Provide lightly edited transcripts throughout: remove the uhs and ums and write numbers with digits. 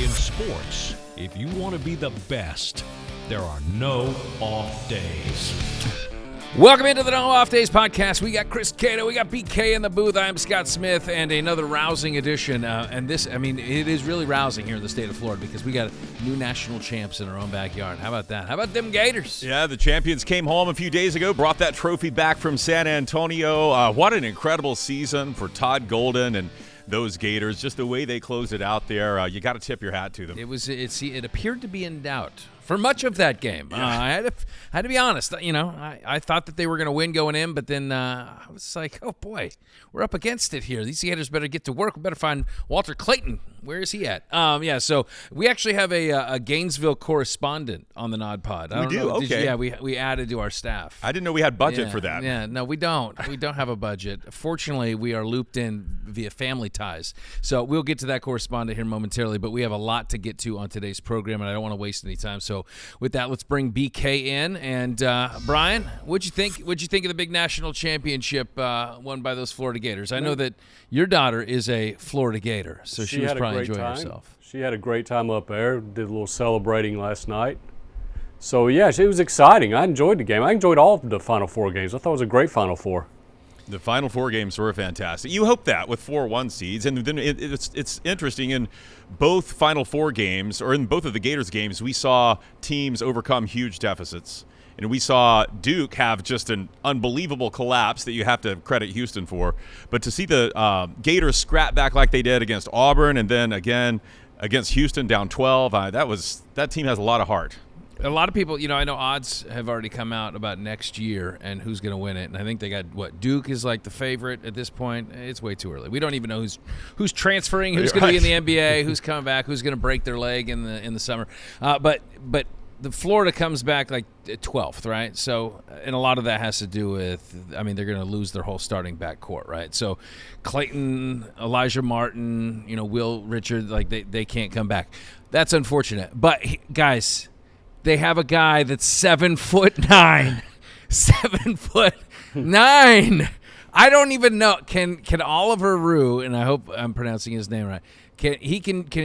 In sports, if you want to be the best, there are no off days. Welcome into the No Off Days podcast. We got Chris Cato, we got BK in the booth. I'm Scott Smith, and another rousing edition. And this, it is really rousing here in the state of Florida because we got new national champs in our own backyard. How about that? How about them Gators? Yeah, the champions came home a few days ago, brought that trophy back from San Antonio. What an incredible season for Todd Golden and those Gators. Just the way they closed it out there, you got to tip your hat to them. It appeared to be in doubt for much of that game. I had to be honest. I thought that they were going to win going in, but then I was like, oh boy, we're up against it here. These Gators better get to work. We better find Walter Clayton. Where is he at? So we actually have a Gainesville correspondent on the NODPOD. We do? Okay. We added to our staff. I didn't know we had budget for that. Yeah, no, we don't. We don't have a budget. Fortunately, we are looped in via family ties. So we'll get to that correspondent here momentarily, but we have a lot to get to on today's program, and I don't want to waste any time. So with that, let's bring BK in. And Brian, what'd you think of the big national championship won by those Florida Gators? I know that your daughter is a Florida Gator, so she was probably enjoying herself. She had a great time up there. Did a little celebrating last night. So, yeah, it was exciting. I enjoyed the game. I enjoyed all of the Final Four games. I thought it was a great Final Four. The Final Four games were fantastic. You hope that with 4-1 seeds. And then it's interesting, in both Final Four games, or in both of the Gators games, we saw teams overcome huge deficits. And we saw Duke have just an unbelievable collapse that you have to credit Houston for. But to see the Gators scrap back like they did against Auburn and then again against Houston down 12, that team has a lot of heart. A lot of people, I know odds have already come out about next year and who's going to win it. And I think they got, Duke is like the favorite at this point. It's way too early. We don't even know who's transferring, who's going to be in the NBA, who's coming back, who's going to break their leg in the summer. But the Florida comes back like 12th, right? So, and a lot of that has to do with, they're going to lose their whole starting backcourt, right? So, Clayton, Elijah Martin, Will Richard, like they can't come back. That's unfortunate. But guys, they have a guy that's 7'9", 7'9". I don't even know. Can Oliver Rue, and I hope I'm pronouncing his name right. Can he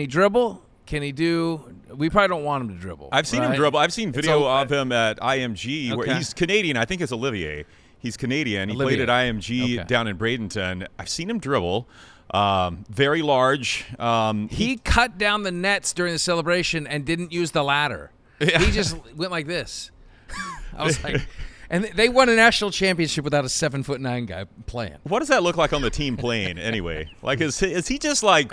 dribble? Can he do? We probably don't want him to dribble. I've seen him dribble. I've seen video of him at IMG where he's Canadian. I think it's Olivier. He's Canadian. He played at IMG down in Bradenton. I've seen him dribble. Very large. He cut down the nets during the celebration and didn't use the ladder. Yeah. He just went like this. I was like, and they won a national championship without a 7'9" guy playing. What does that look like on the team playing anyway? Like, is he just like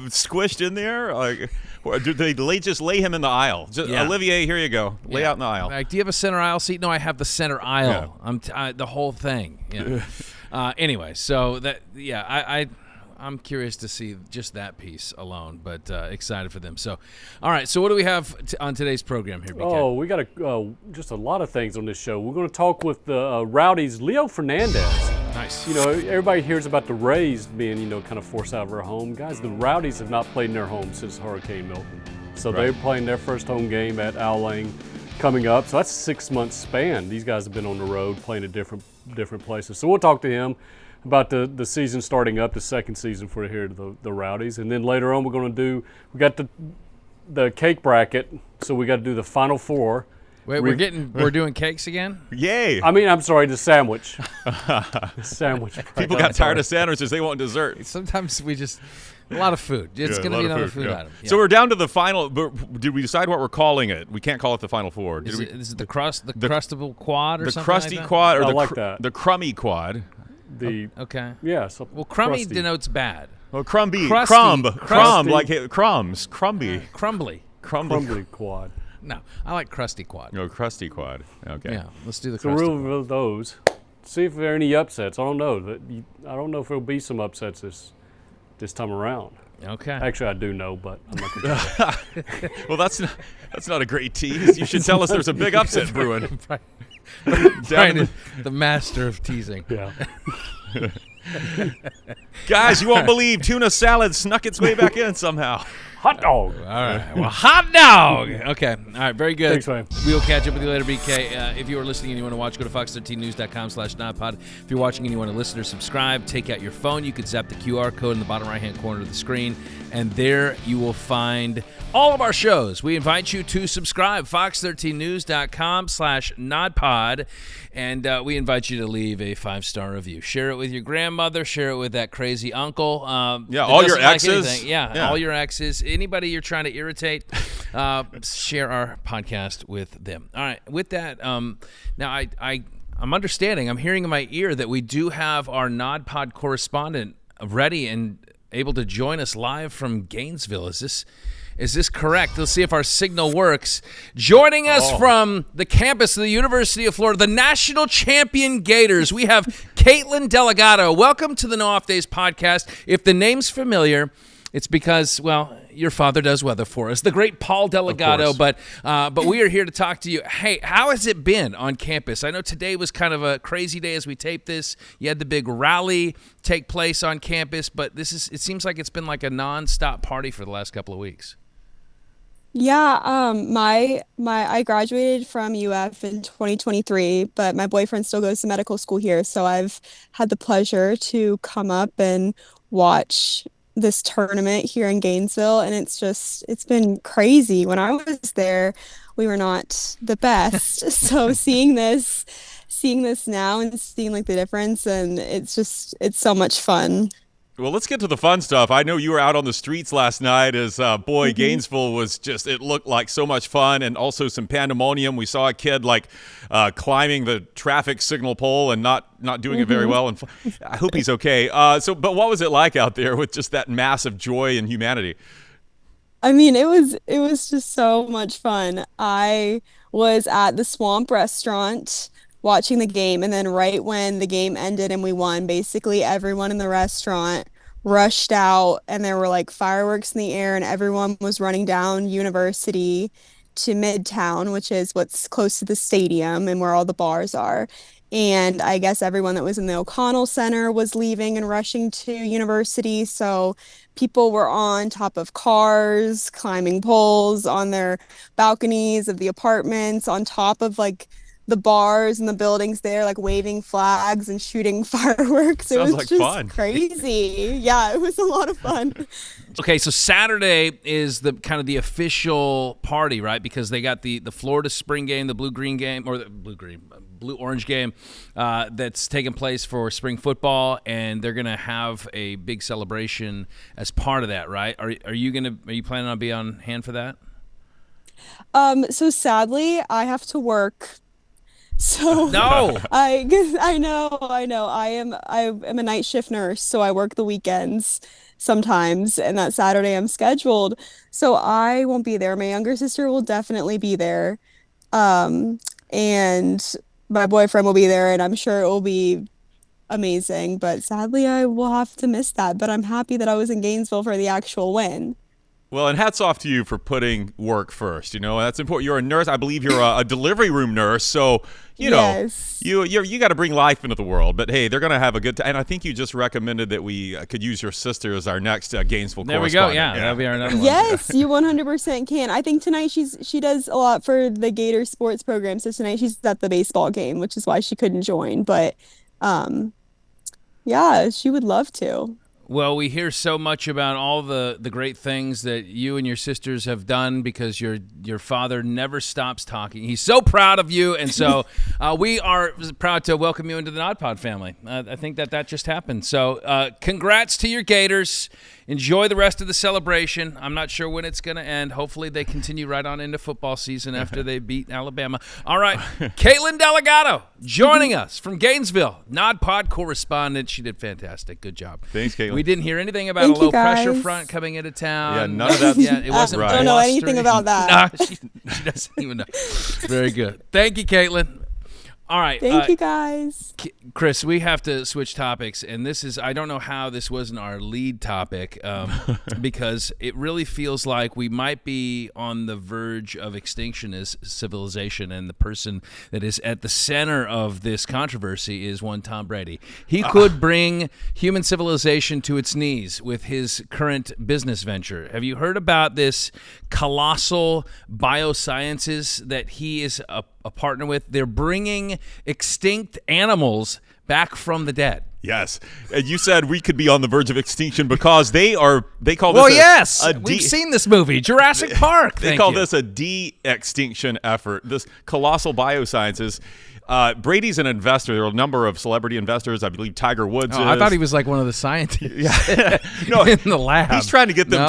squished in there? Like, or do they just lay him in the aisle? Olivier, here you go. Lay out in the aisle. Like, do you have a center aisle seat? No, I have the center aisle. Yeah. The whole thing. Yeah. Anyway, so I'm curious to see just that piece alone, but excited for them. So, all right. So, what do we have on today's program here, BK? Oh, we got just a lot of things on this show. We're going to talk with the Rowdies' Leo Fernandes. Nice. Everybody hears about the Rays being, kind of forced out of their home. Guys, the Rowdies have not played in their home since Hurricane Milton. So they're playing their first home game at Owl Lane coming up. So that's a 6-month span. These guys have been on the road playing at different places. So we'll talk to him about the season starting up, the second season for here, the Rowdies. And then later on we got the cake bracket, so we got to do the Final Four. Wait, we're doing cakes again? Yay. I'm sorry, the sandwich. Sandwich bracket. People got tired of sandwiches. They want dessert. Sometimes a lot of food. It's going to be another food item. Yeah. So we're down to the final. Did we decide what we're calling it? We can't call it the Final Four. Is it the Crustable Quad or something? The Crusty Quad or the Crummy Quad. Okay. Yeah. Well, crummy denotes bad. Well, crumby. Crusty, crumb, like crumbs. Crumby. Crumbly. Crumbly Quad. No, I like Crusty Quad. No, Crusty Quad. Okay. Yeah, let's do the Crusty Crusty Quad. So we'll those. See if there are any upsets. I don't know. I don't know if there'll be some upsets this time around. Okay. Actually, I do know, but I'm not going to. Well, that's not a great tease. You should tell us there's a big upset brewing. Brian is the master of teasing. Yeah. Guys, you won't believe tuna salad snuck its way back in somehow. Hot dog. All right. Well, hot dog. Okay. All right. Very good. Thanks, man. We'll catch up with you later, BK. If you are listening and you want to watch, go to fox13news.com/NODPOD. If you're watching and you want to listen or subscribe, take out your phone. You can zap the QR code in the bottom right-hand corner of the screen, and there you will find all of our shows. We invite you to subscribe, fox13news.com/NODPOD, and we invite you to leave a 5-star review. Share it with your grandmother. Share it with that crazy uncle. Yeah, all your exes. All your exes. Anybody you're trying to irritate, share our podcast with them. All right. With that, now I'm understanding. I'm hearing in my ear that we do have our NODPOD correspondent ready and able to join us live from Gainesville. Is this correct? Let's see if our signal works. Joining us from the campus of the University of Florida, the national champion Gators, we have Caitlyn Dellegatto. Welcome to the No Off Days podcast. If the name's familiar, it's because, well, your father does weather for us, the great Paul Dellegatto. But we are here to talk to you. Hey, how has it been on campus? I know today was kind of a crazy day as we tape this. You had the big rally take place on campus, but it seems like it's been like a nonstop party for the last couple of weeks. Yeah, I graduated from UF in 2023, but my boyfriend still goes to medical school here, so I've had the pleasure to come up and watch this tournament here in Gainesville, and it's been crazy. When I was there, we were not the best. So seeing this now and seeing like the difference, and it's so much fun. Well, let's get to the fun stuff. I know you were out on the streets last night as, Gainesville was it looked like so much fun and also some pandemonium. We saw a kid climbing the traffic signal pole and not doing it very well. And I hope he's okay. But what was it like out there with just that massive joy and humanity? I mean, it was just so much fun. I was at the Swamp restaurant watching the game, and then right when the game ended and we won, basically everyone in the restaurant rushed out, and there were like fireworks in the air, and everyone was running down University to Midtown, which is what's close to the stadium and where all the bars are. And I guess everyone that was in the O'Connell Center was leaving and rushing to University. So people were on top of cars, climbing poles, on their balconies of the apartments, on top of like the bars and the buildings there, like waving flags and shooting fireworks. Sounds it was like just fun. Crazy. Yeah, it was a lot of fun. Okay, so Saturday is the kind of the official party, right? Because they got the Florida spring game, the blue-green game, or the blue-orange game that's taking place for spring football, and they're going to have a big celebration as part of that, right? Are you planning on being on hand for that? So sadly, I have to work. So no, I know. I am a night shift nurse, so I work the weekends sometimes, and that Saturday I'm scheduled, so I won't be there. My younger sister will definitely be there, and my boyfriend will be there, and I'm sure it will be amazing. But sadly, I will have to miss that. But I'm happy that I was in Gainesville for the actual win. Well, and hats off to you for putting work first. You know, that's important. You're a nurse. I believe you're a delivery room nurse. So, you know, you got to bring life into the world. But, hey, they're going to have a good time. And I think you just recommended that we could use your sister as our next Gainesville correspondent. There we go. Yeah, that'll be our another one. Yes, you 100% can. I think tonight she does a lot for the Gator sports program. So tonight she's at the baseball game, which is why she couldn't join. But, yeah, she would love to. Well, we hear so much about all the great things that you and your sisters have done because your father never stops talking. He's so proud of you, and so we are proud to welcome you into the NODPOD family. I think that just happened. So congrats to your Gators. Enjoy the rest of the celebration. I'm not sure when it's going to end. Hopefully they continue right on into football season after they beat Alabama. All right, Caitlyn Dellegatto joining us from Gainesville, NODPOD correspondent. She did fantastic. Good job. Thanks, Caitlyn. We didn't hear anything about a low-pressure front coming into town. Yeah, none of that. Yeah, it wasn't right. I don't know anything about that. Nah, she doesn't even know. Very good. Thank you, Caitlyn. All right. Thank you, guys. Chris, we have to switch topics, and this is, I don't know how this wasn't our lead topic, because it really feels like we might be on the verge of extinction as civilization, and the person that is at the center of this controversy is one Tom Brady. He could bring human civilization to its knees with his current business venture. Have you heard about this colossal biosciences that he is a partner with? They're bringing extinct animals back from the dead. Yes. And you said we could be on the verge of extinction because they call this we've seen this movie, Jurassic Park. They call this a de-extinction effort, this colossal biosciences. Brady's an investor. There are a number of celebrity investors. I believe Tiger Woods is. I thought he was like one of the scientists no, in the lab. He's trying to get them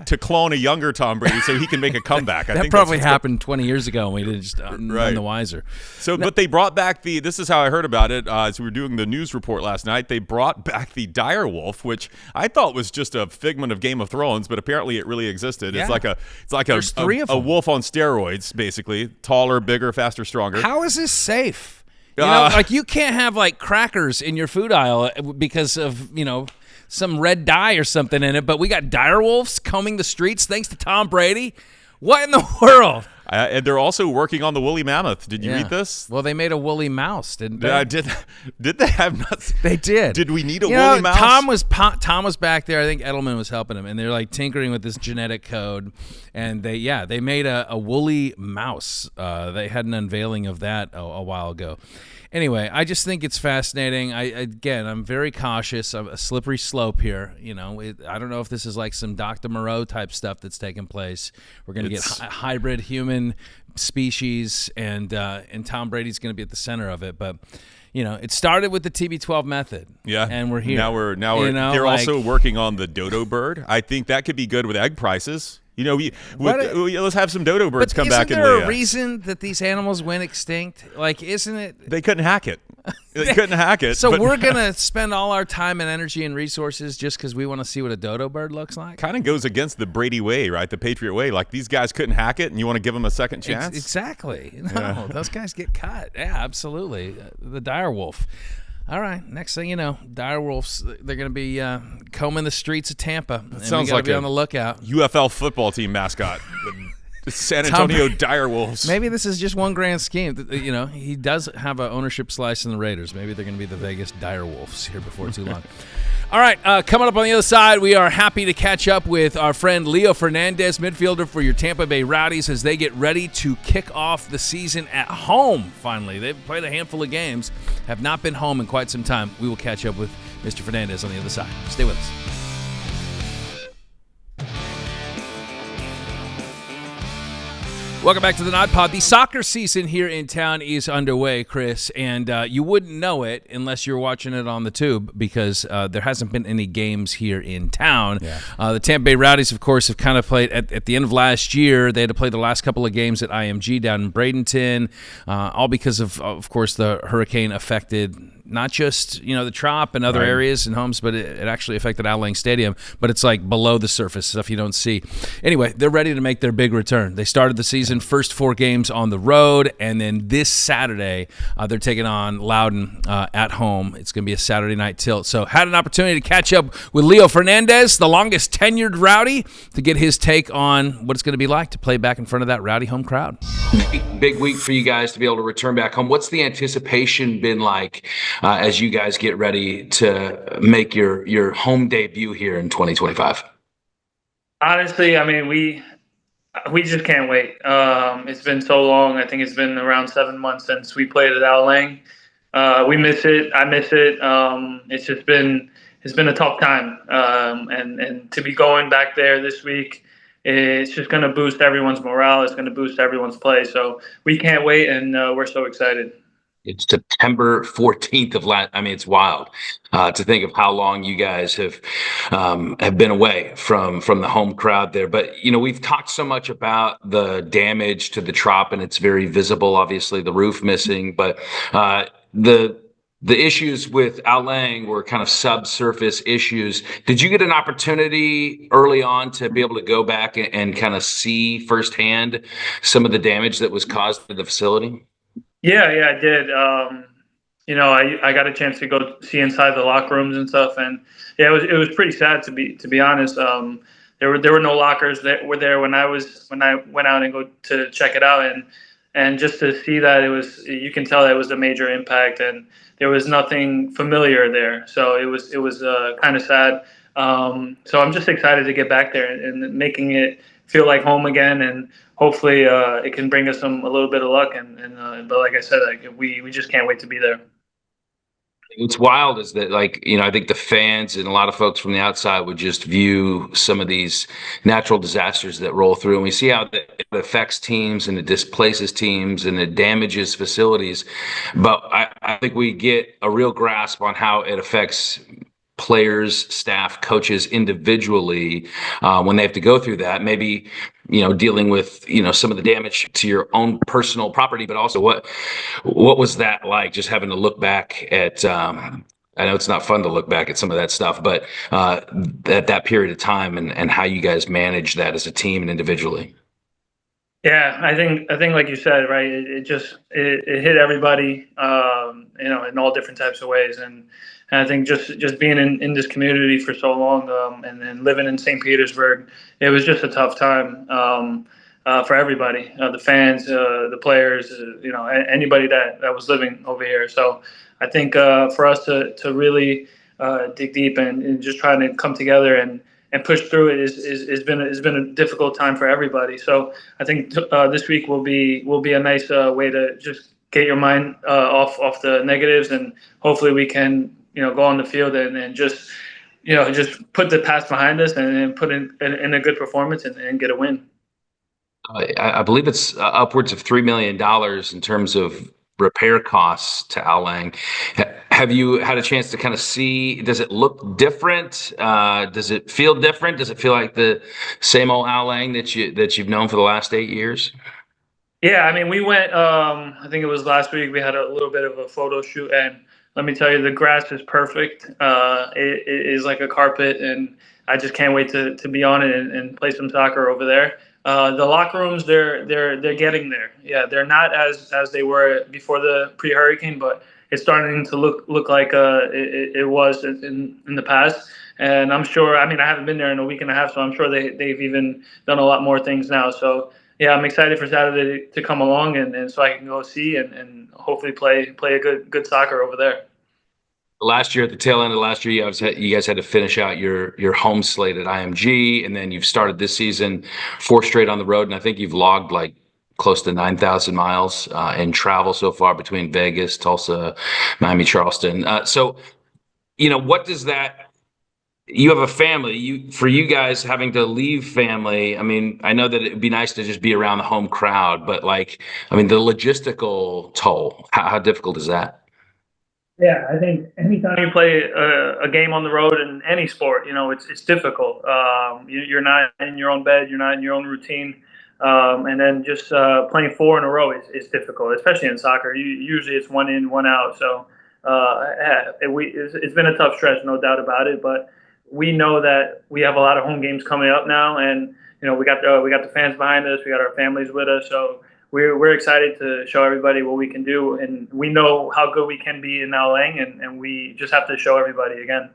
to clone a younger Tom Brady so he can make a comeback. I think probably happened 20 years ago, and we didn't just none the wiser. So, but they brought back this is how I heard about it. As we were doing the news report last night, they brought back the dire wolf, which I thought was just a figment of Game of Thrones, but apparently it really existed. Yeah. It's like a wolf on steroids, basically. Taller, bigger, faster, stronger. How is this safe? You know, like you can't have like crackers in your food aisle because of, some red dye or something in it, but we got dire wolves combing the streets thanks to Tom Brady. What in the world? And they're also working on the woolly mammoth. Did you read this? Well, they made a woolly mouse, didn't they? Did they have nuts? They did. Did we need a woolly mouse? Tom was back there. I think Edelman was helping him, and they're like tinkering with this genetic code. And they made a woolly mouse. They had an unveiling of that a while ago. Anyway, I just think it's fascinating. I'm very cautious. I'm a slippery slope here. I don't know if this is like some Dr. Moreau type stuff that's taking place. We're going to get hybrid human species, and Tom Brady's going to be at the center of it. But it started with the TB12 method. Yeah, and we're here. Now they're also working on the dodo bird. I think that could be good with egg prices. Let's have some dodo birds come back. Isn't there a reason that these animals went extinct? Like, isn't it? They couldn't hack it. They couldn't hack it. So we're going to spend all our time and energy and resources just because we want to see what a dodo bird looks like? Kind of goes against the Brady way, right? The Patriot way. Like, these guys couldn't hack it, and you want to give them a second chance? Exactly. No, those guys get cut. Yeah, absolutely. The dire wolf. All right. Next thing you know, dire wolves, they're going to be combing the streets of Tampa. Sounds like be on the lookout. UFL football team mascot. The San Antonio dire wolves. Maybe this is just one grand scheme. He does have an ownership slice in the Raiders. Maybe they're going to be the Vegas dire wolves here before too long. All right, coming up on the other side, we are happy to catch up with our friend Leo Fernandes, midfielder for your Tampa Bay Rowdies, as they get ready to kick off the season at home, finally. They've played a handful of games, have not been home in quite some time. We will catch up with Mr. Fernandes on the other side. Stay with us. Welcome back to the NODPOD. The soccer season here in town is underway, Chris, and you wouldn't know it unless you're watching it on the tube because there hasn't been any games here in town. Yeah. The Tampa Bay Rowdies, of course, have kind of played at the end of last year. They had to play the last couple of games at IMG down in Bradenton, all because of course, the hurricane affected not just the Trop and other areas and homes, but it actually affected Al Lang Stadium. But it's like below the surface stuff you don't see. Anyway, they're ready to make their big return. They started the season first 4 games on the road, and then this Saturday they're taking on Loudoun at home. It's going to be a Saturday night tilt. So had an opportunity to catch up with Leo Fernandes, the longest tenured Rowdy, to get his take on what it's going to be like to play back in front of that Rowdy home crowd. Big week for you guys to be able to return back home. What's the anticipation been like as you guys get ready to make your home debut here in 2025? Honestly, I mean, we just can't wait. It's been so long. I think it's been around 7 months since we played at Al Lang. We miss it. I miss it. It's been a tough time. And to be going back there this week, it's just going to boost everyone's morale. It's going to boost everyone's play. So we can't wait, and we're so excited. It's September 14th of last. I mean, it's wild to think of how long you guys have been away from the home crowd there. But we've talked so much about the damage to the Trop, and it's very visible. Obviously, the roof missing, but the issues with Al Lang were kind of subsurface issues. Did you get an opportunity early on to be able to go back and kind of see firsthand some of the damage that was caused to the facility? Yeah, I did. I got a chance to go see inside the locker rooms and stuff, and yeah, it was pretty sad to be honest. There were no lockers that were there when I went out and go to check it out, and just to see that you can tell that it was a major impact, and there was nothing familiar there, so it was kind of sad. So I'm just excited to get back there and making it feel like home again, and hopefully it can bring us a little bit of luck. And but like I said, like we just can't wait to be there. What's wild is that, I think the fans and a lot of folks from the outside would just view some of these natural disasters that roll through, and we see how it affects teams and it displaces teams and it damages facilities. But I think we get a real grasp on how it affects players, staff, coaches individually when they have to go through that. Maybe dealing with some of the damage to your own personal property, but also what was that like? Just having to look back at. I know it's not fun to look back at some of that stuff, but at that period of time and how you guys manage that as a team and individually. Yeah, I think like you said, right? It hit everybody, in all different types of ways, and I think just being in this community for so long, and then living in St. Petersburg, it was just a tough time for everybody, the fans, the players, anybody that was living over here. So I think for us to really dig deep and just trying to come together and push through it has been a difficult time for everybody. So I think this week will be a nice way to just get your mind off the negatives, and hopefully we can go on the field and just put the past behind us and put in a good performance and get a win. I believe it's upwards of $3 million in terms of repair costs to Al Lang. Have you had a chance to kind of see, does it look different? Does it feel different? Does it feel like the same old Al Lang that you've known for the last 8 years? Yeah, I mean, we went, I think it was last week, we had a little bit of a photo shoot, and let me tell you, the grass is perfect. It is like a carpet, and I just can't wait to be on it and play some soccer over there. The locker rooms, they're getting there. Yeah, they're not as they were before the pre-hurricane, but it's starting to look like it was in the past. And I'm sure. I mean, I haven't been there in a week and a half, so I'm sure they've even done a lot more things now. So yeah, I'm excited for Saturday to come along and so I can go see and hopefully play a good soccer over there. Last year, at the tail end of last year, you guys had to finish out your home slate at IMG, and then you've started this season 4 straight on the road, and I think you've logged like close to 9,000 miles in travel so far between Vegas, Tulsa, Miami, Charleston. So, what does that? You have a family. For you guys having to leave family, I mean, I know that it'd be nice to just be around the home crowd, but the logistical toll, how difficult is that? Yeah, I think anytime you play a game on the road in any sport, it's difficult. You're not in your own bed, you're not in your own routine, and then just playing 4 in a row is difficult, especially in soccer. Usually it's 1 in, 1 out. So it's been a tough stretch, no doubt about it. But we know that we have a lot of home games coming up now, and we got the fans behind us, we got our families with us, so. We're excited to show everybody what we can do, and we know how good we can be in Al Lang, and we just have to show everybody again.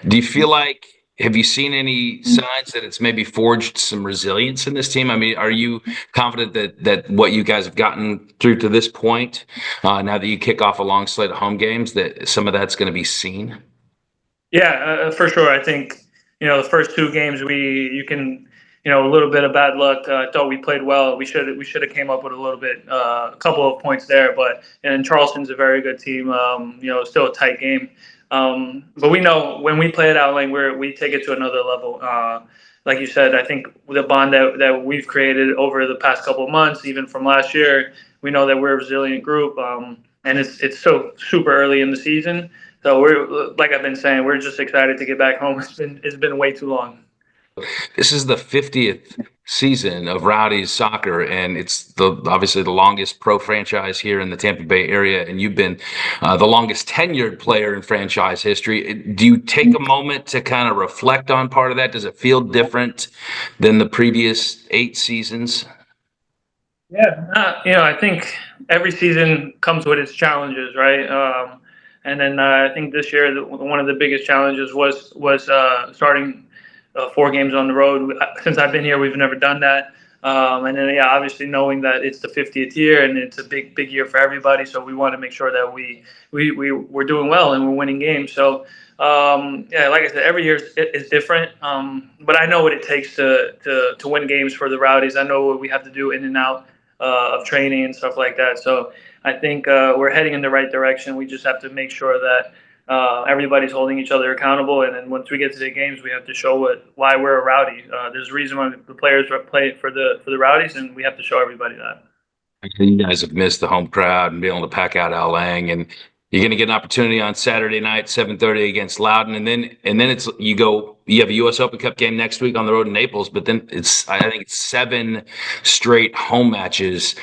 Do you feel like, have you seen any signs that it's maybe forged some resilience in this team? I mean, are you confident that what you guys have gotten through to this point, now that you kick off a long slate of home games, that some of that's going to be seen? Yeah, for sure. I think, the first 2 games you can – a little bit of bad luck. I thought we played well. We should have came up with a couple of points there. And Charleston's a very good team. Still a tight game. But we know when we play at Al Lang, we take it to another level. Like you said, I think the bond that we've created over the past couple of months, even from last year, we know that we're a resilient group. And it's so super early in the season. So we're, like I've been saying, we're just excited to get back home. It's been way too long. This is the 50th season of Rowdies soccer, and it's obviously the longest pro franchise here in the Tampa Bay area, and you've been the longest tenured player in franchise history. Do you take a moment to kind of reflect on part of that? Does it feel different than the previous 8 seasons? Yeah, I think every season comes with its challenges, right? And then I think this year one of the biggest challenges was starting 4 games on the road. Since I've been here, we've never done that. And then, obviously knowing that it's the 50th year and it's a big year for everybody. So we want to make sure that we're doing well and we're winning games. So, like I said, every year is different. But I know what it takes to win games for the Rowdies. I know what we have to do in and out of training and stuff like that. So I think we're heading in the right direction. We just have to make sure that everybody's holding each other accountable, and then once we get to the games, we have to show why we're a Rowdy. There's a reason why the players play for the Rowdies, and we have to show everybody that. You guys have missed the home crowd and being able to pack out Al Lang, and you're going to get an opportunity on Saturday night, 7:30 against Loudoun, and then you have a U.S. Open Cup game next week on the road in Naples, but then I think it's 7 straight home matches.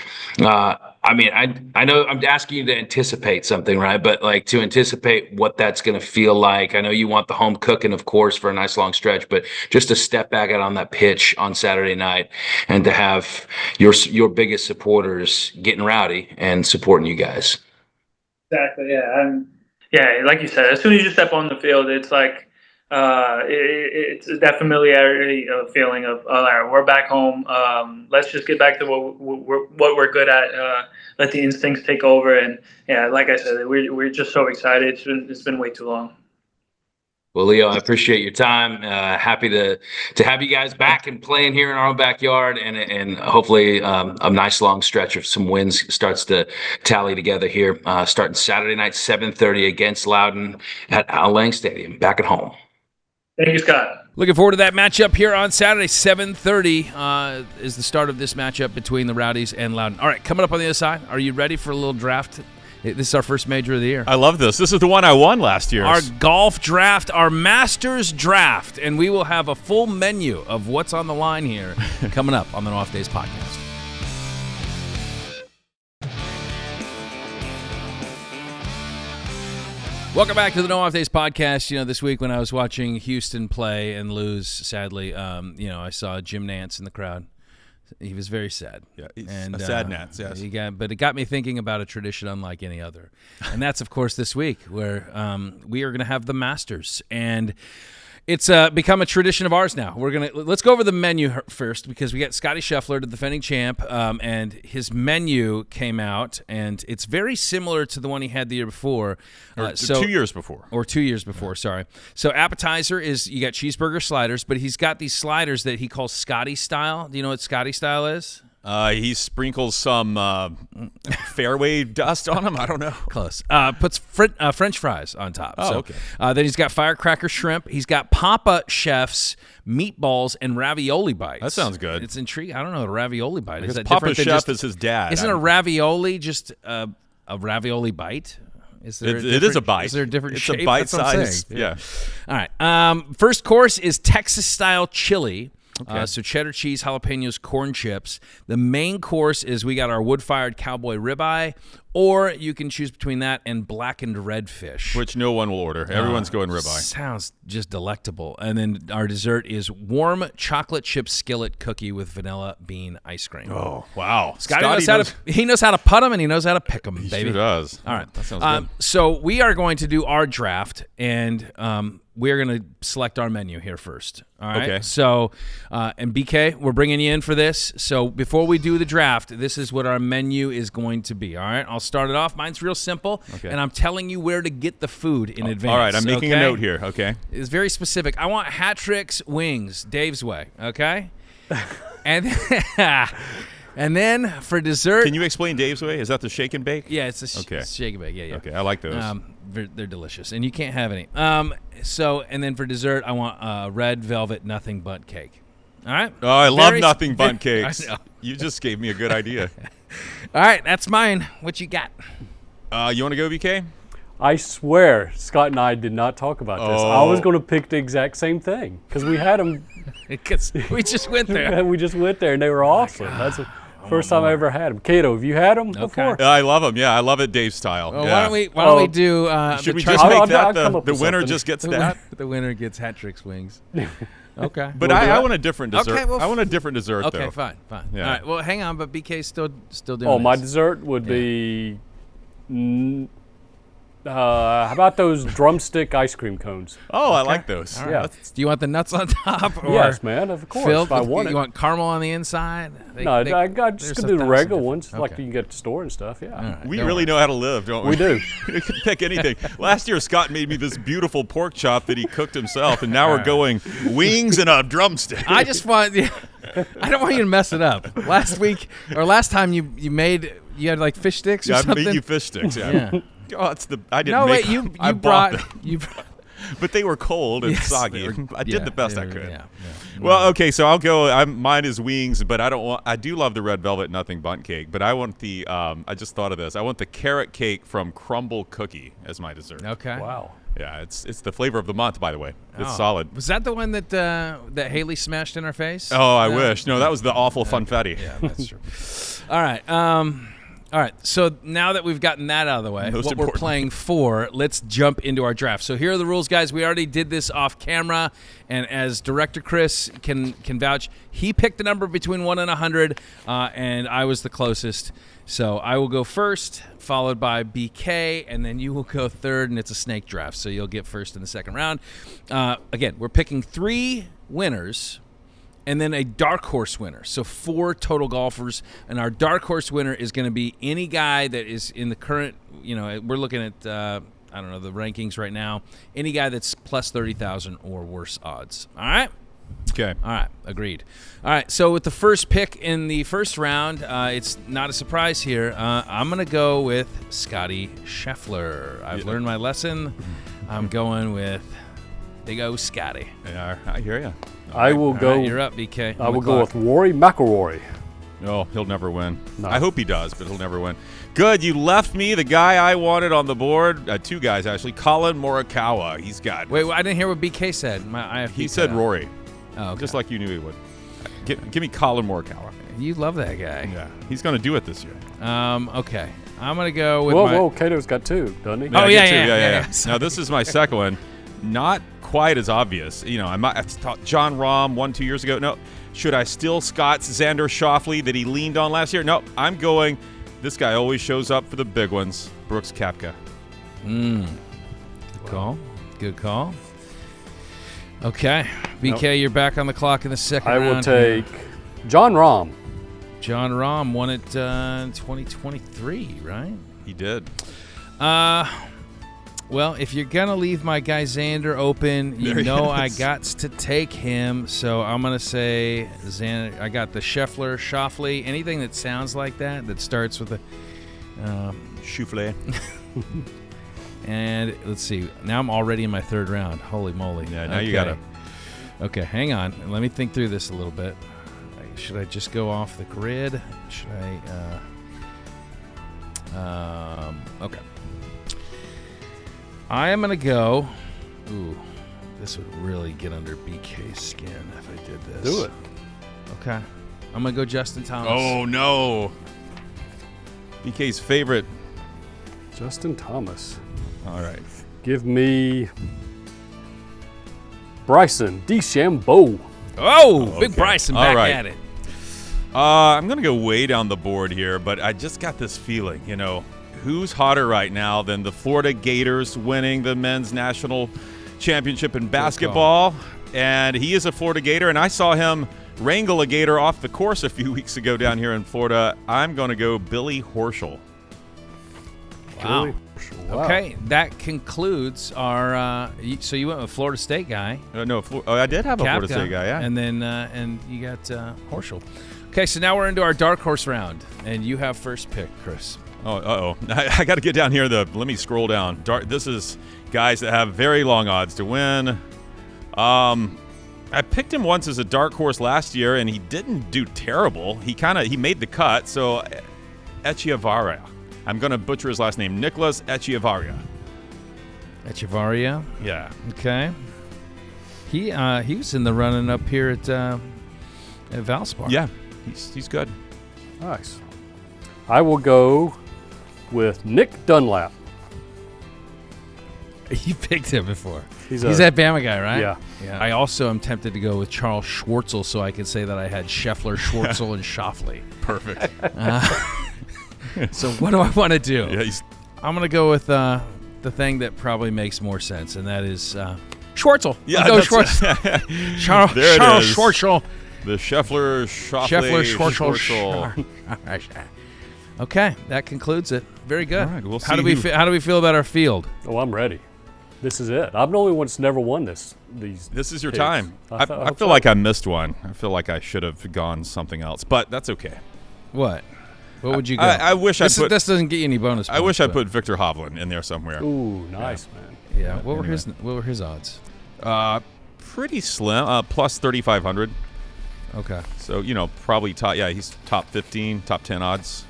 I know I'm asking you to anticipate something, right? But like to anticipate what that's going to feel like. I know you want the home cooking, of course, for a nice long stretch, but just to step back out on that pitch on Saturday night and to have your biggest supporters getting rowdy and supporting you guys. Exactly. Yeah. Like you said, as soon as you step on the field, it's like it's that familiarity feeling of all right, we're back home. Let's just get back to what we're good at. Let the instincts take over, and like I said, we're just so excited. It's been way too long. Well, Leo, I appreciate your time. Happy to have you guys back and playing here in our own backyard, and hopefully a nice long stretch of some wins starts to tally together here. Starting Saturday night, 7:30 against Loudoun at Al Lang Stadium, back at home. Thank you, Scott. Looking forward to that matchup here on Saturday. 7:30 is the start of this matchup between the Rowdies and Loudoun. All right, coming up on the other side, are you ready for a little draft? This is our first major of the year. I love this. This is the one I won last year. Our golf draft, our Masters draft, and we will have a full menu of what's on the line here coming up on the No Off Days podcast. Welcome back to the No Off Days podcast. You know, this week when I was watching Houston play and lose, sadly, I saw Jim Nantz in the crowd. He was very sad. Yeah, he's a sad Nantz, yes. But it got me thinking about a tradition unlike any other. And that's, of course, this week where we are going to have the Masters. And it's become a tradition of ours now. Let's go over the menu first because we got Scotty Scheffler, the defending champ, and his menu came out, and it's very similar to the one he had the year before. 2 years before. Or 2 years before, sorry. So appetizer is you got cheeseburger sliders, but he's got these sliders that he calls Scotty style. Do you know what Scotty style is? He sprinkles some fairway dust on them. I don't know. Close. Puts French fries on top. Oh, okay. Then he's got firecracker shrimp. He's got Papa Chef's meatballs and ravioli bites. That sounds good. It's intriguing. I don't know what a ravioli bite is. Because That Papa different than Chef just, is his dad. Isn't a ravioli just a ravioli bite? Is there it is a bite. Is there a different shape? It's a bite That's what I'm size. saying. Yeah. All right. First course is Texas-style chili. Okay. So cheddar cheese, jalapenos, corn chips. The main course is we got our wood-fired cowboy ribeye, or you can choose between that and blackened redfish. Which no one will order. Everyone's going ribeye. Sounds just delectable. And then our dessert is warm chocolate chip skillet cookie with vanilla bean ice cream. Oh, wow. Scotty knows how to put them and he knows how to pick them, baby. He sure does. All right. That sounds good. So we are going to do our draft, and we're going to select our menu here first. All right. Okay. So, and BK, we're bringing you in for this. So before we do the draft, this is what our menu is going to be. All right. I'll start it off. Mine's real simple, and I'm telling you where to get the food in advance. All right. I'm making a note here. Okay. It's very specific. I want Hat Tricks wings, Dave's way. Okay. And and then for dessert, can you explain Dave's way? Is that the shake and bake? Yeah, it's a shake and bake. Yeah. Okay, I like those. They're delicious, and you can't have any. And then for dessert, I want red velvet nothing but cake. All right. Oh, I love nothing but cakes. I know. You just gave me a good idea. All right, that's mine. What you got? You want to go, BK? I swear, Scott and I did not talk about this. I was going to pick the exact same thing because we had them. We just went there. We just went there, and they were awesome. That's the first time I ever had them. Cato, have you had them before? I love them. Yeah, I love it Dave style. Well, yeah. Why don't we do? Should we just make that the winner just gets that? The winner gets Hat Tricks wings. Okay. But I want a different dessert. Okay, well, I want a different dessert, though. Okay, fine. Yeah. All right. Well, hang on, but BK's still doing Oh, my this. dessert would be. How about those drumstick ice cream cones? Oh, I like those. All right. Yeah. Do you want the nuts on top? Or Yes, man, of course. filled If I with- want you it. want caramel on the inside? I there's just gonna a do the thousand regular different- ones, like Okay. you can get at the store and stuff. Yeah. All right, We don't really worry. know how to live, don't we? We do. We can pick anything. Last year, Scott made me this beautiful pork chop that he cooked himself, and now we're going wings and a drumstick. I just want. I don't want you to mess it up. Last week or last time you had like fish sticks or Yeah, I something. made you fish sticks. Yeah. Yeah. Oh, I didn't No, make wait. them. You I bought brought. them. You. But they were cold and Yes, soggy. they were- I did the best I yeah, could. yeah. Well, okay, so I'll go. Mine is wings, but I do love the red velvet nothing bundt cake, but I want the. I just thought of this. I want the carrot cake from Crumble Cookie as my dessert. Okay. Wow. Yeah, it's the flavor of the month, by the way. It's Oh. solid. Was that the one that that Haley smashed in her face? Oh, I No? wish. No, that was the awful funfetti. Yeah, that's true. All right. All right. So now that we've gotten that out of the way, Most what we're important. playing for, let's jump into our draft. So here are the rules, guys. We already did this off camera, and as Director Chris can vouch, he picked a number between 1 and 100, and I was the closest. So I will go first, followed by BK, and then you will go third, and it's a snake draft. So you'll get first in the second round. Again, we're picking 3 winners and then a dark horse winner. So 4 total golfers, and our dark horse winner is going to be any guy that is in the current, we're looking at, I don't know, the rankings right now, any guy that's plus 30,000 or worse odds. All right? Okay. All right, agreed. All right, so with the first pick in the first round, it's not a surprise here. I'm going to go with Scotty Scheffler. I've learned my lesson. I'm going with Big O Scotty. Yeah, I hear you. I will All go. right, you're up, BK. I will go with Rory McIlroy. Oh, he'll never win. No. I hope he does, but he'll never win. Good. You left me the guy I wanted on the board. 2 guys, actually. Colin Morikawa. He's got. Wait, I didn't hear what BK said. He said Rory. Oh, okay. Just like you knew he would. Give me Colin Morikawa. You love that guy. Yeah. He's going to do it this year. Okay. I'm going to go with Whoa, Cato's got 2, doesn't he? Oh, I yeah, get 2. yeah. Now, this is my second one. Not quite as obvious. I thought John Rahm 1-2 years ago. No. Should I steal Scott's Xander Schauffele that he leaned on last year? No. I'm going. This guy always shows up for the big ones. Brooks Koepka. Good call. Good call. Okay. BK, you're back on the clock in the second I round. will take John Rahm. John Rahm won it in 2023, right? He did. Well, if you're going to leave my guy Xander open, you There he know I is. got to take him. So I'm going to say Xander. I got the Schauffele, anything that sounds like that starts with a Schauffele. and let's see. Now I'm already in my third round. Holy moly. Yeah, now you got to. Okay, hang on. Let me think through this a little bit. Should I just go off the grid? Should I? Okay. I am going to go. Ooh, this would really get under BK's skin if I did this. Do it. Okay. I'm going to go Justin Thomas. Oh, no. BK's favorite. Justin Thomas. All right. Give me Bryson DeChambeau. Oh, Big Okay. Bryson All back right. at it. I'm going to go way down the board here, but I just got this feeling, who's hotter right now than the Florida Gators winning the men's national championship in basketball? And he is a Florida Gator, and I saw him wrangle a Gator off the course a few weeks ago down here in Florida. I'm going to go Billy Horschel. Wow. Wow. Okay, that concludes our. So you went with Florida State guy, I did have a Florida Koepka, State guy, yeah. and then and you got Horschel. Okay, so now we're into our dark horse round, and you have first pick, Chris. Oh, uh-oh. I got to get down here. Let me scroll down. This is guys that have very long odds to win. I picked him once as a dark horse last year, and he didn't do terrible. He made the cut. So Echevarria. I'm going to butcher his last name. Nicholas Echevarria. Echevarria. Yeah. Okay. He was in the running up here at Valspar. Yeah. He's good. Nice. I will go with Nick Dunlap. You picked him before. He's a- that Bama guy, right? Yeah. I also am tempted to go with Charles Schwartzel, so I could say that I had Scheffler, Schwartzel, and Schauffele. Perfect. So what do I want to do? Yeah, I'm going to go with the thing that probably makes more sense, and that is Schwartzel. Yeah, I'll go Schwartzel. Charles There it is. Schwartzel. the Scheffler, Schwartzel. All right. Okay, that concludes it. Very good. All right, we'll how see do we feel about our field? Oh, I'm ready. This is it. I'm the only one that's never won this. This is your picks. time. I feel like I missed one. I feel like I should have gone something else, but that's okay. What would you go? I wish this I put. This doesn't get you any bonus points. I wish I but- put Victor Hovland in there somewhere. Ooh, nice, man. Yeah. What anyway. were his odds? Pretty slim. Plus 3,500. Okay. So probably top. Yeah, he's top 15, top 10 odds.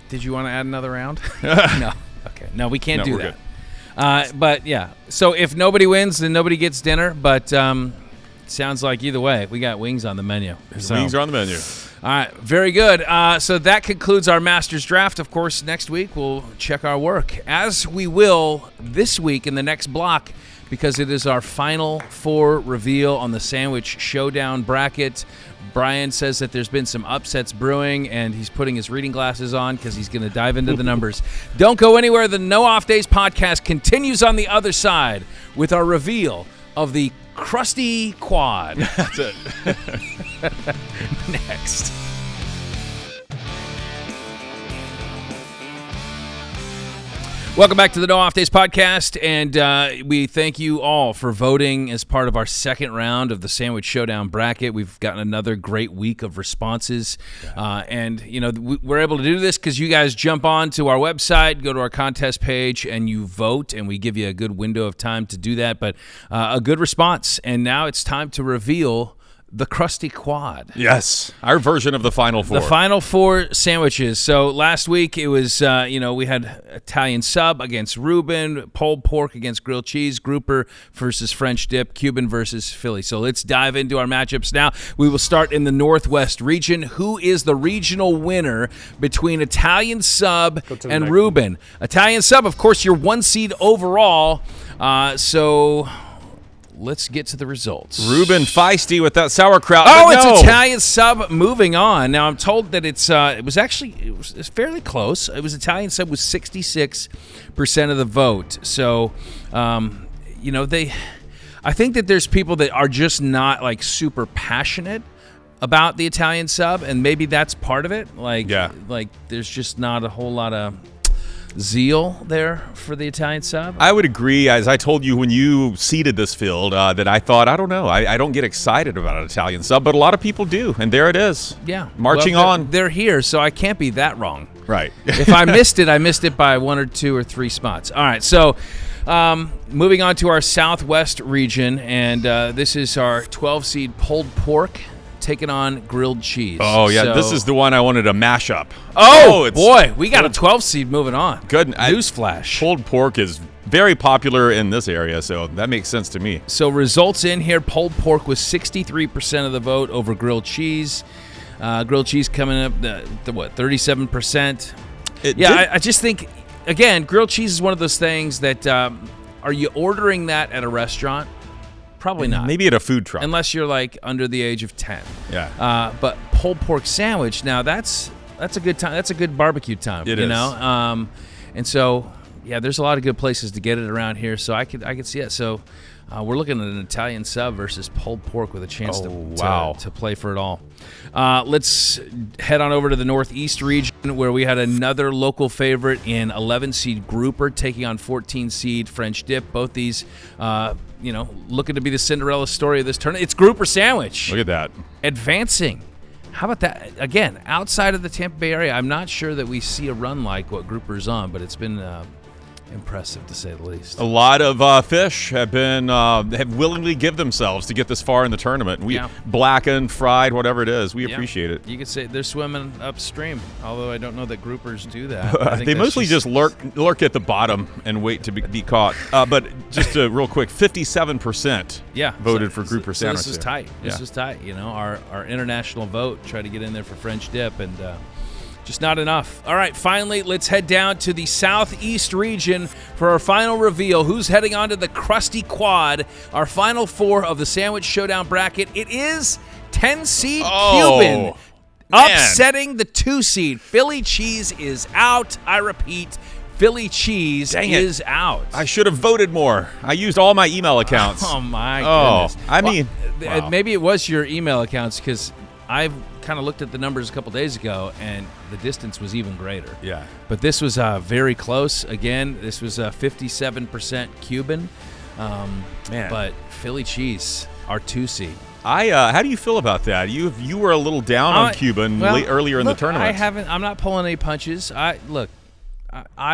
Did you want to add another round? No. Okay. No, we can't No, do we're that. But yeah. So if nobody wins, then nobody gets dinner. But sounds like either way, we got wings on the menu. So. Wings are on the menu. All right, very good. So that concludes our Masters draft. Of course, next week we'll check our work, as we will this week in the next block, because it is our Final Four reveal on the Sandwich Showdown Bracket. Brian says that there's been some upsets brewing, and he's putting his reading glasses on because he's going to dive into the numbers. Don't go anywhere. The No Off Days podcast continues on the other side with our reveal of the Crusty Quad. That's it. Next. Welcome back to the No Off Days podcast, and we thank you all for voting as part of our second round of the Sandwich Showdown Bracket. We've gotten another great week of responses, and we're able to do this because you guys jump on to our website, go to our contest page, and you vote, and we give you a good window of time to do that, but a good response, and now it's time to reveal the Crusty Quad. Yes, our version of the Final Four. The Final Four sandwiches. So last week it was, we had Italian sub against Reuben, pulled pork against grilled cheese, grouper versus French dip, Cuban versus Philly. So let's dive into our matchups now. We will start in the Northwest region. Who is the regional winner between Italian sub and Reuben? Italian sub, of course, you're 1 seed overall. So let's get to the results. Reuben feisty with that sauerkraut. Oh, but it's no. Italian sub. Moving on. Now I'm told that it's fairly close. It was Italian sub with 66% of the vote. So, I think that there's people that are just not like super passionate about the Italian sub, and maybe that's part of it. Like there's just not a whole lot of zeal there for the Italian sub. I would agree. As I told you when you seeded this field, that I thought, I don't know, I don't get excited about an Italian sub, but a lot of people do, and there it is. Yeah. Marching Well, on. They're here, so I can't be that wrong. Right. If I missed it by 1 or 2 or 3 spots. All right, so moving on to our Southwest region, and this is our 12-seed pulled pork taking on grilled cheese. Oh, yeah. So, This is the one I wanted to mash up. Oh, it's boy. We got a 12-seed moving on. good. Newsflash. Pulled pork is very popular in this area, so that makes sense to me. So results in here, pulled pork was 63% of the vote over grilled cheese. Grilled cheese coming up, 37%? I just think, again, grilled cheese is one of those things that, are you ordering that at a restaurant? Probably not. Maybe at a food truck. Unless you're like under the age of 10. Yeah. But pulled pork sandwich, now that's a good time. That's a good barbecue time. It you is. know? And so, yeah, there's a lot of good places to get it around here. So I could see it. So we're looking at an Italian sub versus pulled pork with a chance to play for it all. Let's head on over to the Northeast region, where we had another local favorite in 11-seed grouper taking on 14-seed French dip. Both these, looking to be the Cinderella story of this tournament. It's grouper sandwich. Look at that. Advancing. How about that? Again, outside of the Tampa Bay area, I'm not sure that we see a run like what grouper's on, but it's been impressive to say the least. A lot of fish have willingly give themselves to get this far in the tournament. Blackened, fried, whatever it is, we appreciate it. You could say they're swimming upstream, although I don't know that groupers do that. I think They that's mostly just lurk at the bottom and wait to be caught. But just real quick, 57% voted for grouper sandwich. This is tight. This is tight. Our international vote tried to get in there for French dip, and Just not enough. All right, finally, let's head down to the Southeast region for our final reveal. Who's heading on to the Crusty Quad, our final 4 of the Sandwich Showdown Bracket? It is 10-seed Cuban, upsetting the 2-seed. Philly Cheese is out. I repeat, Philly Cheese is out. I should have voted more. I used all my email accounts. Oh, my goodness. I mean, wow. Maybe it was your email accounts, because I've kind of looked at the numbers a couple days ago, and the distance was even greater. Yeah. But this was very close. Again, this was 57% Cuban. Man. But Philly Cheese, our 2-seed. How do you feel about that? You were a little down on Cuban earlier in the tournament. I'm not pulling any punches. I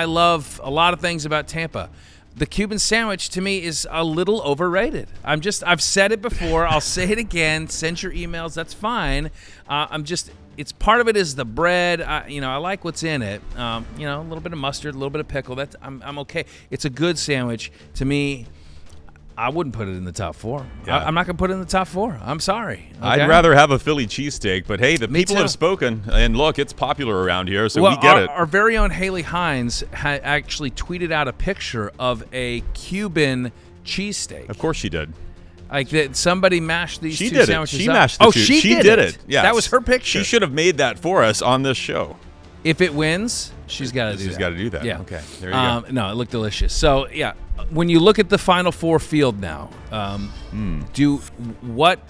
love a lot of things about Tampa. The Cuban sandwich, to me, is a little overrated. I've said it before. I'll say it again. Send your emails. That's fine. It's part of it is the bread. I like what's in it. A little bit of mustard, a little bit of pickle. I'm okay. It's a good sandwich. To me, I wouldn't put it in the top 4. Yeah. I'm not going to put it in the top 4. I'm sorry. Okay? I'd rather have a Philly cheesesteak, but hey, the people have spoken, and look, it's popular around here, so we get it. Our very own Haley Hines actually tweeted out a picture of a Cuban cheesesteak. Of course she did. Like that, somebody mashed these two sandwiches up. She mashed the two. She did it. Yes. That was her picture. She should have made that for us on this show. If it wins, she's got to do that. She's got to do that. Yeah. Okay. There you go. No, it looked delicious. So, yeah, when you look at the Final 4 field now, what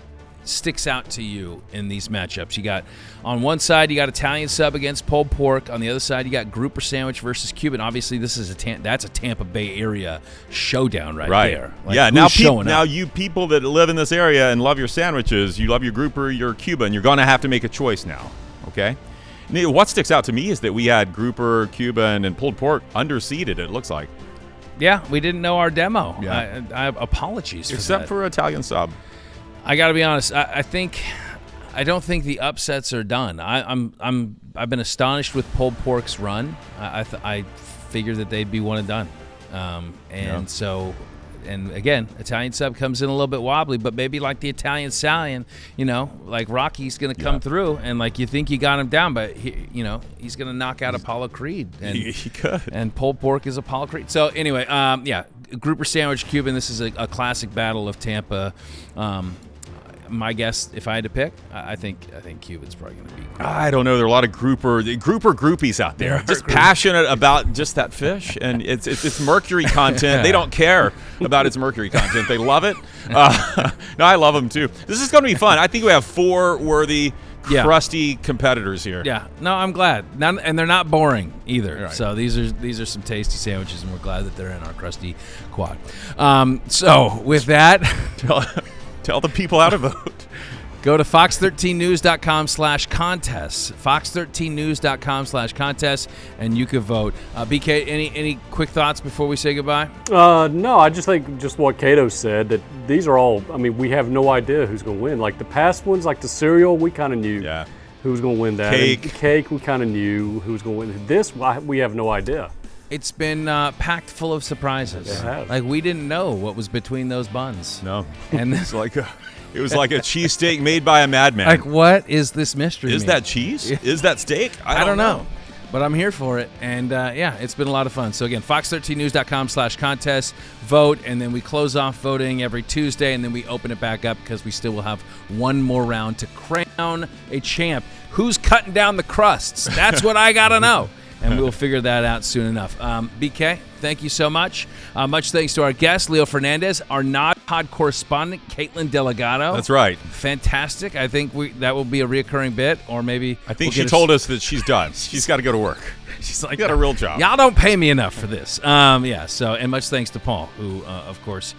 sticks out to you in these matchups? You got, on one side, you got Italian sub against pulled pork. On the other side, you got grouper sandwich versus Cuban. Obviously, this is that's a Tampa Bay area showdown right there. Like, yeah. Now you people that live in this area and love your sandwiches, you love your grouper, your Cuban, you're going to have to make a choice now. Okay. What sticks out to me is that we had grouper, Cuban, and pulled pork underseeded, it looks like. Yeah, we didn't know our demo. Yeah. I apologies for that. Except for Italian sub. I got to be honest. I don't think the upsets are done. I've been astonished with pulled pork's run. I figured that they'd be one and done. So, and again, Italian sub comes in a little bit wobbly, but maybe like the Italian stallion, like Rocky's going to come through, and like you think you got him down, but he's going to knock out Apollo Creed. And he could. And pulled pork is Apollo Creed. So anyway, grouper sandwich Cuban. This is a classic battle of Tampa. My guess, if I had to pick, I think Cuban's probably going to be. I don't know. There are a lot of grouper groupies out there, just passionate about just that fish, and it's mercury content. They don't care about its mercury content. They love it. No, I love them too. This is going to be fun. I think we have 4 worthy, crusty competitors here. Yeah. No, I'm glad. And they're not boring either. Right. So these are some tasty sandwiches, and we're glad that they're in our Crusty Quad. So with that. Tell the people how to vote. Go to fox13news.com/contest, fox13news.com/contest, and you can vote. BK, any quick thoughts before we say goodbye? No, I just think just what Cato said, that these are all, we have no idea who's going to win. Like the past ones, like the cereal, we kind of knew who was going to win that. Cake, we kind of knew who was going to win. This, we have no idea. It's been packed full of surprises. It has. Like we didn't know what was between those buns. No, and it was like a cheesesteak made by a madman. Like, what is this mystery? Is that cheese? Is that steak? I don't know. But I'm here for it. And, it's been a lot of fun. So, again, fox13news.com/contest, vote, and then we close off voting every Tuesday, and then we open it back up because we still will have one more round to crown a champ. Who's cutting down the crusts? That's what I got to know. And we'll figure that out soon enough. BK, thank you so much. Much thanks to our guest, Leo Fernandes, our NODPOD correspondent, Caitlyn Dellegatto. That's right. Fantastic. I think that will be a reoccurring bit, or maybe I think she told us that she's done. She's got to go to work. She's like, got a real job. Y'all don't pay me enough for this. So, and much thanks to Paul, who, of course,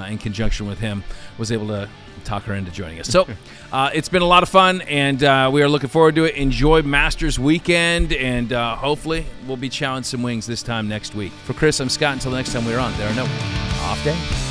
in conjunction with him, was able to talk her into joining us. So it's been a lot of fun, and we are looking forward to it. Enjoy Masters weekend, and hopefully we'll be chowing some wings this time next week. For Chris, I'm Scott. Until next time we're on, there are no off days.